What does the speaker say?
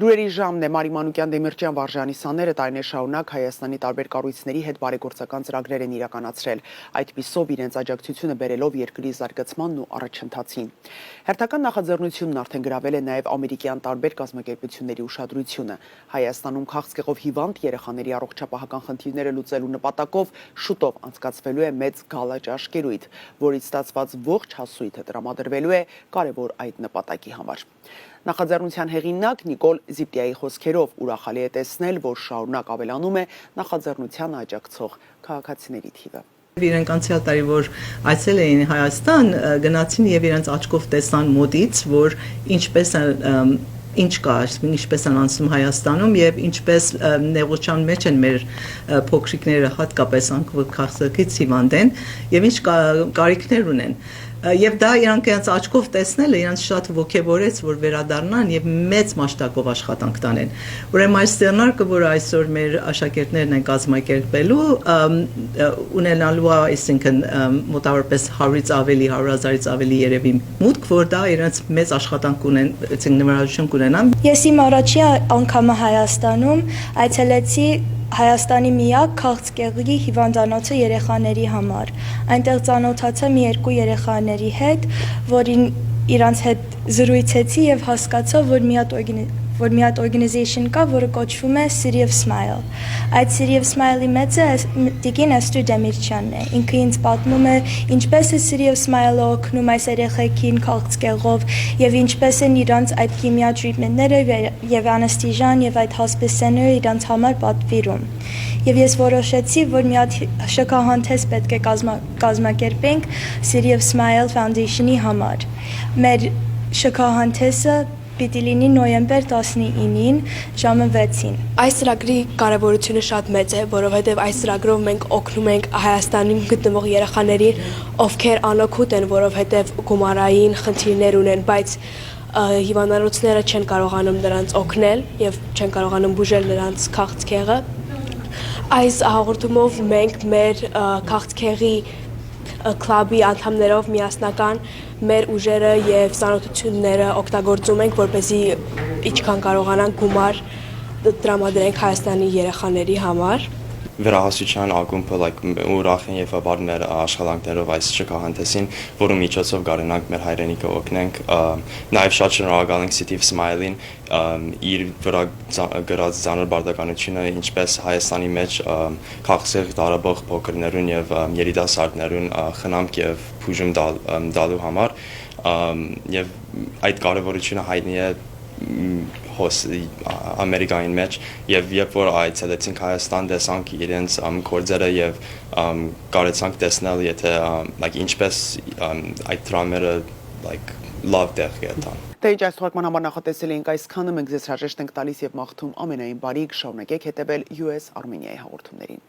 Լուրերի ժամն է Մարի Մանուկյան Դեմիրճյան վարժանի սաները տարիներ շարունակ Հայաստանի տարբեր կառույցների հետ բարեգործական ծրագրեր են իրականացրել, այդպիսով իրենց աջակցությունը բերելով երկրի զարգացմանն ու առաջընթացին։ Հերթական նախաձեռնությունն արդեն գրավել է նաև ամերիկյան տարբեր կազմակերպությունների ուշադրությունը։ Հայաստանում քաղցկեղով հիվանդ երեխաների առողջապահական խնդիրները լուծելու նպատակով շուտով անցկացվելու է մեծ Gala ճաշկերույթ, որից ստացված ողջ հասույթը տրամադրվելու է կարևոր այդ նպատակի համար։ Նախաձեռնության հեղինակ Նիկոլ Զիպտիայի խոսքերով ուրախալի է տեսնել, որ շարունակ ավելանում է նախաձեռնությանը աջակցող քաղաքացիների թիվը։ Իրենք անցյալ տարի, որ այցել էին Հայաստան, գնացին եւ իրենց աչքով տեսան մոտից, որ ինչ կա, ինչպես են անցնում Հայաստանում եւ ինչպես նեղության մեջ են մեր փոքրիկները, հատկապես քաղցկեղից հիվանդ են եւ ինչ կարիքներ ունեն։ Եվ դա իրանք իրենց աչքով տեսնելը իրենց շատ ոգևորեց, որ վերադառնան եւ մեծ մասշտաբով աշխատանք տանեն։ Ուրեմն այս սցենարը, որ այսօր մեր աշակերտներն են կազմակերպելու, ունենալու է, այսինքն մոտավորապես 100-ից ավելի, 100,000-ից ավելի երևի մուտք, որ դա իրենց մեծ աշխատանք ունեն, այսինքն նվիրատվություն կունենան։ Ես իմ առաջի անգամը Հայաստանում այցելեցի Հայաստանի միակ քաղցկեղի հիվանդանոցը երեխաների համար։ Այնտեղ ծանոթացա մի երկու երեխաների հետ, որին իրանց հետ զրույցեցի եւ հասկացա, որ մի հատ organization կա, որը կոչվում է City of Smile։ Այդ City of Smile-ի մեծը Տիկին Էստու Դեմիրճյանն է։ Ինքը ինձ պատմում է ինչպես է City of Smile-ը օգնում այս երեխեքին քաղցկեղով եւ ինչպես են իրանց այդ քիմիա տրիտմենտները եւ անեստեզիան եւ այդ հոսպիսները իրանց համար պատվիրում։ Եվ ես որոշեցի, որ մի հատ շքահանթես պետք է կազմակերպենք City of Smile Foundation-ի համար։ Մեր շքահանթեսը պիտի լինի նոյեմբեր 19-ին ժամը 6-ին։ Այս ծրագրի կարևորությունը շատ մեծ է, որովհետև այս ծրագրով մենք օգնում ենք Հայաստանում գտնվող երեխաներին, ովքեր անօգուտ են, որովհետև գումարային խնդիրներ ունեն, բայց հիվանդանոցները չեն կարողանում նրանց օգնել եւ չեն կարողանում բուժել նրանց քաղցկեղը։ Այս հաղորդումով մենք մեր քաղցկեղի կլաբի անդամներով միասնական մեր ուժերը եւ ծանոթությունները օգտագործում ենք, որպեսզի ինչքան կարողանանք գումար տրամադրենք Հայաստանի երեխաների համար։ Վերահասության ակումբը ուրախ են եւ ապար մեր աշխատանքներով այս շքահանթեսին, որու միջոցով կարողանանք մեր հայրենիքը օգնենք, նաեւ շատ շնորհակալ ենք City of Smile-ին իր վրա գրած ծանր բարդականությունը, ինչպես Հայաստանի մեջ քաղցկեղ տարաբող փոքրներուն եւ երիտասարդներուն խնամք եւ բուժում տալու համար եւ այդ կարեւորությունը հայտնի է Ամերիկային մեջ եւ երբ որ այցելեցինք Հայաստան, տեսանք իրենց գործերը եւ կարեցանք տեսնել, եթե ինչպես այդ դրամերը լավ տեղ գտան։ Դե ինչ այս թողարկման համար նախատեսել էինք այսքանը, մենք ձեզ հրաժեշտ ենք տալիս եւ մաղթում ամենայն բարիք, շարունակեք հետեւել US Armenia-ի հաղորդումներին։